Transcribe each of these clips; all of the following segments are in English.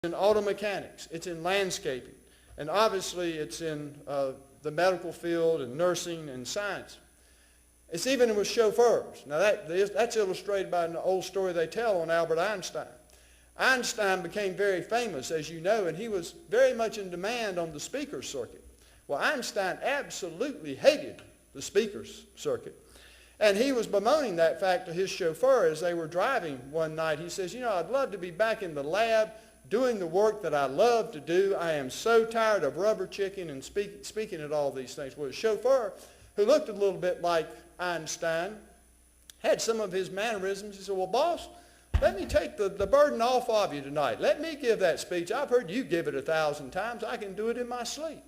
in auto mechanics, it's in landscaping, and obviously it's in the medical field and nursing and science. It's even with chauffeurs. Now that's illustrated by an old story they tell on Albert Einstein. Einstein became very famous, as you know, and he was very much in demand on the speaker's circuit. Well, Einstein absolutely hated the speaker's circuit. And he was bemoaning that fact to his chauffeur as they were driving one night. He says, I'd love to be back in the lab doing the work that I love to do. I am so tired of rubber chicken and speaking at all these things. Well, the chauffeur, who looked a little bit like Einstein, had some of his mannerisms. He said, well, boss, let me take the burden off of you tonight. Let me give that speech. I've heard you give it 1,000 times. I can do it in my sleep.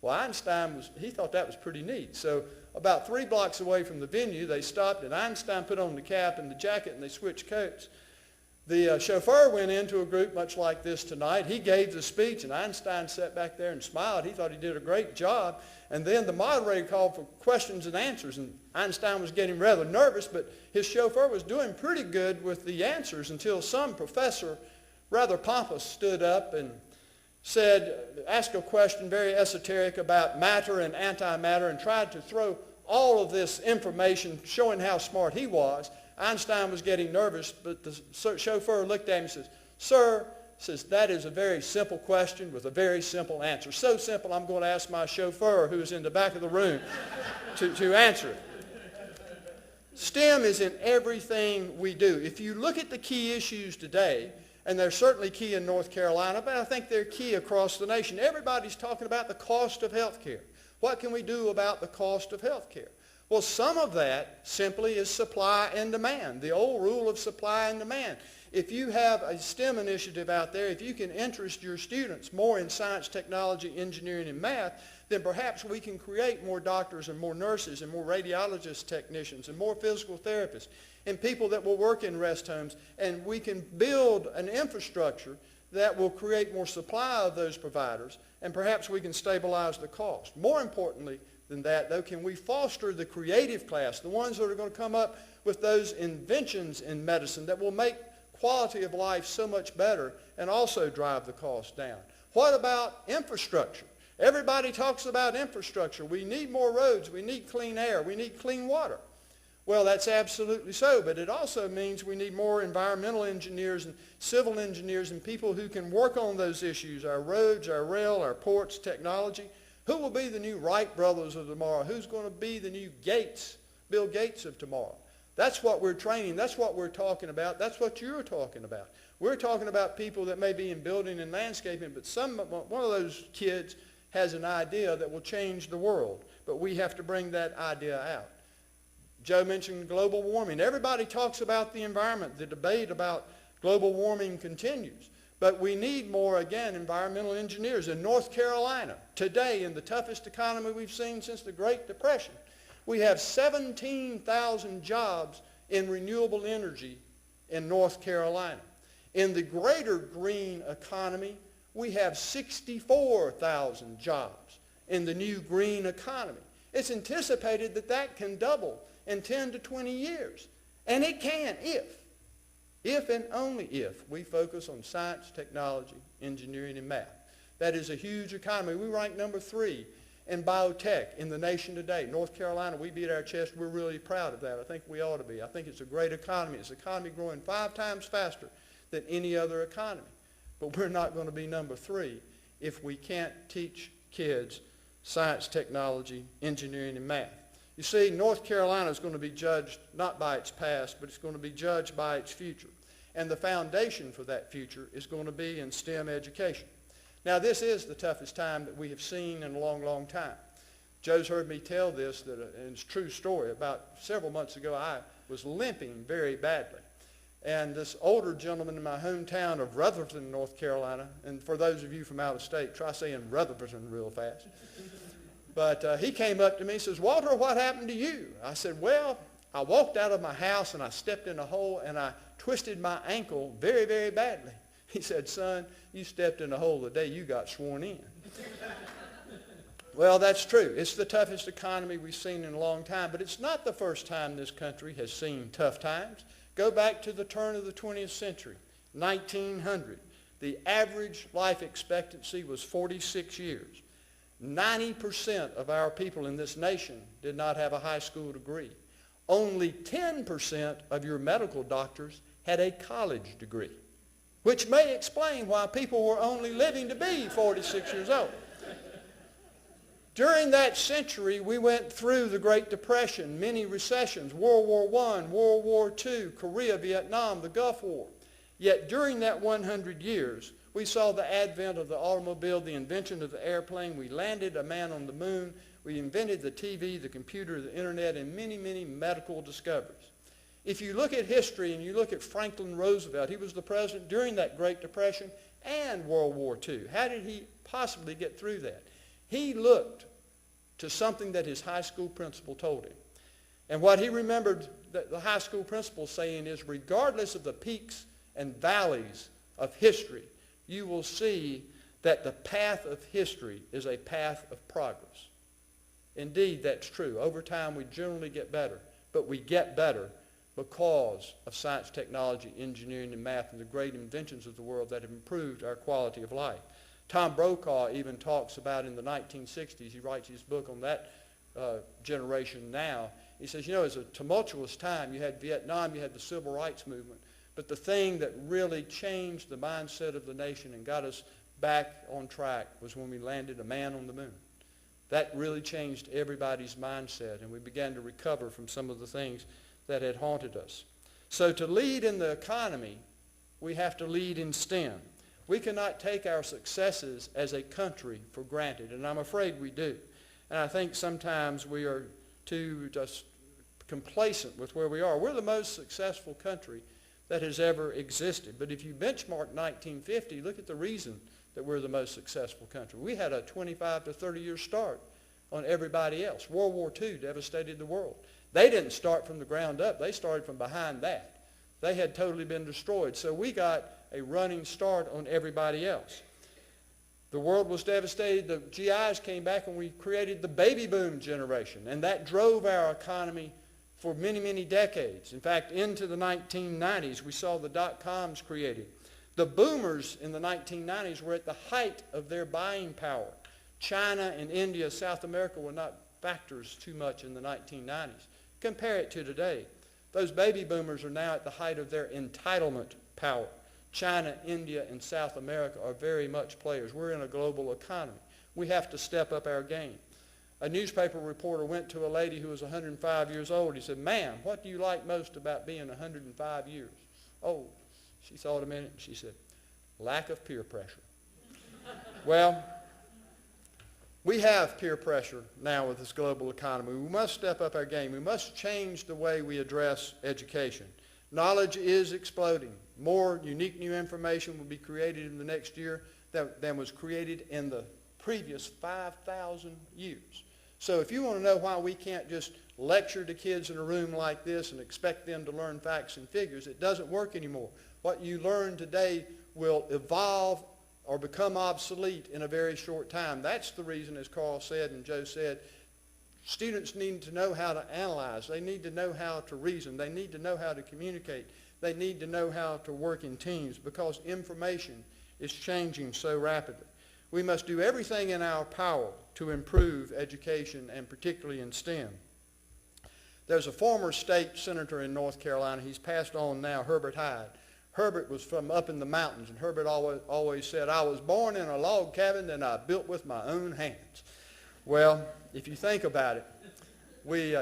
Well, Einstein, he thought that was pretty neat. So about 3 blocks away from the venue, they stopped, and Einstein put on the cap and the jacket, and they switched coats. The chauffeur went into a group much like this tonight. He gave the speech, and Einstein sat back there and smiled. He thought he did a great job. And then the moderator called for questions and answers, and Einstein was getting rather nervous, but his chauffeur was doing pretty good with the answers until some professor, rather pompous, stood up and asked a question very esoteric about matter and antimatter and tried to throw all of this information showing how smart he was. Einstein was getting nervous, but the chauffeur looked at him and says, sir, that is a very simple question with a very simple answer. So simple, I'm going to ask my chauffeur, who is in the back of the room, to answer it. STEM is in everything we do. If you look at the key issues today, and they're certainly key in North Carolina, but I think they're key across the nation. Everybody's talking about the cost of health care. What can we do about the cost of health care? Well, some of that simply is supply and demand, the old rule of supply and demand. If you have a STEM initiative out there, if you can interest your students more in science, technology, engineering, and math, then perhaps we can create more doctors and more nurses and more radiologists, technicians, and more physical therapists, and people that will work in rest homes, and we can build an infrastructure that will create more supply of those providers, and perhaps we can stabilize the cost. More importantly than that, though, can we foster the creative class, the ones that are going to come up with those inventions in medicine that will make quality of life so much better and also drive the cost down? What about infrastructure? Everybody talks about infrastructure. We need more roads. We need clean air. We need clean water. Well, that's absolutely so, but it also means we need more environmental engineers and civil engineers and people who can work on those issues, our roads, our rail, our ports, technology. Who will be the new Wright brothers of tomorrow? Who's going to be the new Bill Gates of tomorrow? That's what we're training. That's what we're talking about. That's what you're talking about. We're talking about people that may be in building and landscaping, but one of those kids has an idea that will change the world, but we have to bring that idea out. Joe mentioned global warming. Everybody talks about the environment. The debate about global warming continues. But we need more, again, environmental engineers. In North Carolina, today, in the toughest economy we've seen since the Great Depression, we have 17,000 jobs in renewable energy in North Carolina. In the greater green economy, we have 64,000 jobs in the new green economy. It's anticipated that that can double in 10 to 20 years. And it can if and only if we focus on science, technology, engineering, and math. That is a huge economy. We rank number 3 in biotech in the nation today. North Carolina, we beat our chest. We're really proud of that. I think we ought to be. I think it's a great economy. It's an economy growing 5 times faster than any other economy. But we're not going to be number 3 if we can't teach kids science, technology, engineering, and math. You see, North Carolina is going to be judged not by its past, but it's going to be judged by its future. And the foundation for that future is going to be in STEM education. Now, this is the toughest time that we have seen in a long, long time. Joe's heard me tell this, and it's a true story. About several months ago, I was limping very badly. And this older gentleman in my hometown of Rutherford, North Carolina, and for those of you from out of state, try saying Rutherford real fast. But he came up to me and says, Walter, what happened to you? I said, well, I walked out of my house and I stepped in a hole and I twisted my ankle very, very badly. He said, son, you stepped in a hole the day you got sworn in. Well, that's true. It's the toughest economy we've seen in a long time, but it's not the first time this country has seen tough times. Go back to the turn of the 20th century, 1900. the average life expectancy was 46 years. 90% of our people in this nation did not have a high school degree. Only 10% of your medical doctors had a college degree, which may explain why people were only living to be 46 years old. During that century, we went through the Great Depression, many recessions, World War I, World War II, Korea, Vietnam, the Gulf War. Yet during that 100 years, we saw the advent of the automobile, the invention of the airplane. We landed a man on the moon. We invented the TV, the computer, the internet, and many, many medical discoveries. If you look at history and you look at Franklin Roosevelt, he was the president during that Great Depression and World War II. How did he possibly get through that? He looked to something that his high school principal told him. And what he remembered that the high school principal saying is, regardless of the peaks and valleys of history, you will see that the path of history is a path of progress. Indeed, that's true. Over time, we generally get better, but we get better because of science, technology, engineering, and math, and the great inventions of the world that have improved our quality of life. Tom Brokaw even talks about in the 1960s, he writes his book on that generation now. He says, you know, it's a tumultuous time. You had Vietnam, you had the civil rights movement, but the thing that really changed the mindset of the nation and got us back on track was when we landed a man on the moon. That really changed everybody's mindset, and we began to recover from some of the things that had haunted us. So to lead in the economy, we have to lead in STEM. We cannot take our successes as a country for granted, and I'm afraid we do. And I think sometimes we are too just complacent with where we are. We're the most successful country that has ever existed. But if you benchmark 1950, look at the reason that we're the most successful country. We had a 25 to 30 year start on everybody else. World War II devastated the world. They didn't start from the ground up. They started from behind that. They had totally been destroyed. So we got a running start on everybody else. The world was devastated. The GIs came back and we created the baby boom generation. And that drove our economy for many, many decades. In fact, into the 1990s, we saw the dot-coms created. The boomers in the 1990s were at the height of their buying power. China and India, South America were not factors too much in the 1990s. Compare it to today. Those baby boomers are now at the height of their entitlement power. China, India, and South America are very much players. We're in a global economy. We have to step up our game. A newspaper reporter went to a lady who was 105 years old. He said, "Ma'am, what do you like most about being 105 years?" Oh, she thought a minute and she said, "Lack of peer pressure." Well, we have peer pressure now with this global economy. We must step up our game. We must change the way we address education. Knowledge is exploding. More unique new information will be created in the next year than was created in the previous 5,000 years. So if you want to know why we can't just lecture to kids in a room like this and expect them to learn facts and figures, it doesn't work anymore. What you learn today will evolve or become obsolete in a very short time. That's the reason, as Carl said and Joe said, students need to know how to analyze. They need to know how to reason. They need to know how to communicate. They need to know how to work in teams because information is changing so rapidly. We must do everything in our power to improve education, and particularly in STEM. There's a former state senator in North Carolina. He's passed on now, Herbert Hyde. Herbert was from up in the mountains, and Herbert always said, "I was born in a log cabin and I built with my own hands." Well, if you think about it,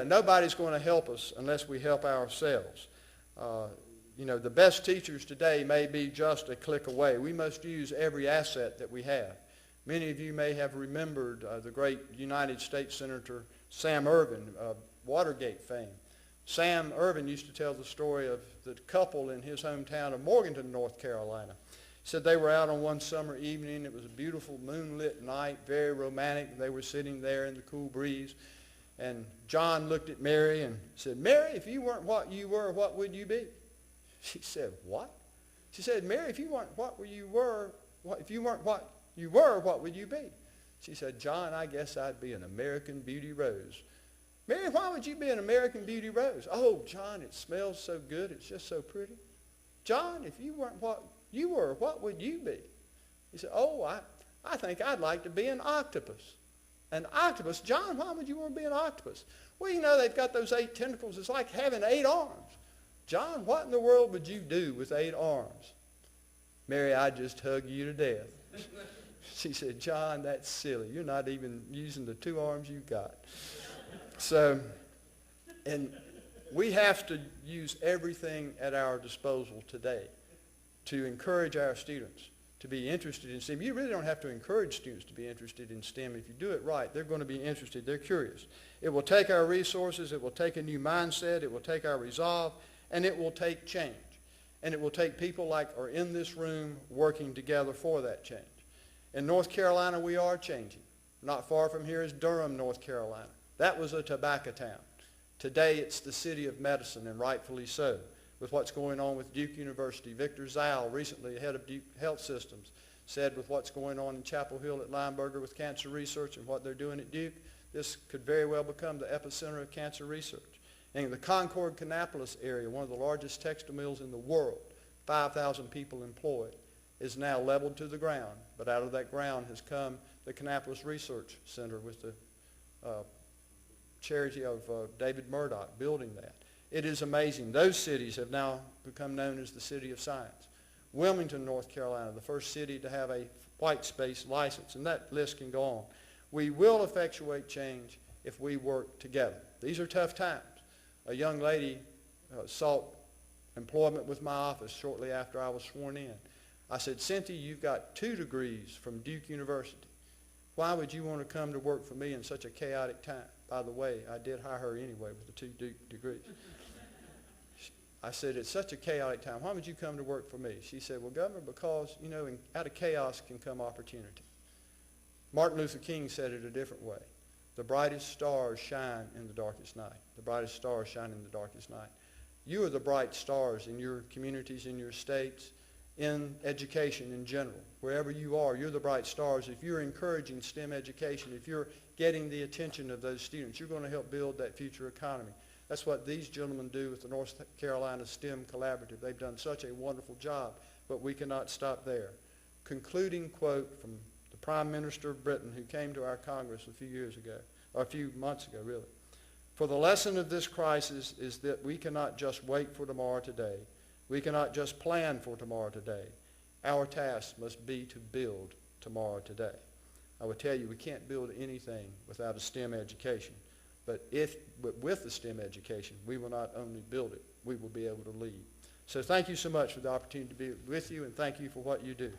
nobody's going to help us unless we help ourselves. The best teachers today may be just a click away. We must use every asset that we have. Many of you may have remembered the great United States Senator Sam Ervin, Watergate fame. Sam Ervin used to tell the story of the couple in his hometown of Morganton, North Carolina. He said they were out on one summer evening. It was a beautiful moonlit night, very romantic. They were sitting there in the cool breeze. And John looked at Mary and said, "Mary, if you weren't what you were, what would you be?" She said, "What?" She said, "Mary, if you weren't what you were, what would you be?" She said, "John, I guess I'd be an American Beauty Rose." "Mary, why would you be an American Beauty Rose?" "Oh, John, it smells so good. It's just so pretty." "John, if you weren't what you were, what would you be? He said, oh, I think I'd like to be an octopus. An octopus? John, why would you want to be an octopus? Well, you know, they've got those 8 tentacles. It's like having 8 arms. John, what in the world would you do with 8 arms? Mary, I'd just hug you to death. She said, John, that's silly. You're not even using the 2 arms you got. So, and we have to use everything at our disposal today to encourage our students to be interested in STEM. You really don't have to encourage students to be interested in STEM. If you do it right, they're going to be interested. They're curious. It will take our resources. It will take a new mindset. It will take our resolve. And it will take change. And it will take people like are in this room working together for that change. In North Carolina, we are changing. Not far from here is Durham, North Carolina. That was a tobacco town. Today, it's the city of medicine, and rightfully so, with what's going on with Duke University. Victor Zal, recently head of Duke Health Systems, said with what's going on in Chapel Hill at Lineberger with cancer research and what they're doing at Duke, this could very well become the epicenter of cancer research. In the Concord, Kannapolis area, one of the largest textile mills in the world, 5,000 people employed, is now leveled to the ground. But out of that ground has come the Kannapolis Research Center with the charity of David Murdoch building that. It is amazing. Those cities have now become known as the City of Science. Wilmington, North Carolina, the first city to have a white space license, and that list can go on. We will effectuate change if we work together. These are tough times. A young lady sought employment with my office shortly after I was sworn in. I said, Cynthia, you've got 2 degrees from Duke University. Why would you want to come to work for me in such a chaotic time? By the way, I did hire her anyway with the 2 Duke degrees. I said, it's such a chaotic time. Why would you come to work for me? She said, well, Governor, because, you know, out of chaos can come opportunity. Martin Luther King said it a different way. The brightest stars shine in the darkest night. The brightest stars shine in the darkest night. You are the bright stars in your communities, in your states, in education in general. Wherever you are, you're the bright stars. If you're encouraging STEM education, if you're getting the attention of those students, you're going to help build that future economy. That's what these gentlemen do with the North Carolina STEM Collaborative. They've done such a wonderful job, but we cannot stop there. Concluding quote from the Prime Minister of Britain, who came to our Congress a few years ago, or a few months ago, really. For the lesson of this crisis is that we cannot just wait for tomorrow today. We cannot just plan for tomorrow today. Our task must be to build tomorrow today. I would tell you we can't build anything without a STEM education. But with the STEM education, we will not only build it, we will be able to lead. So thank you so much for the opportunity to be with you, and thank you for what you do.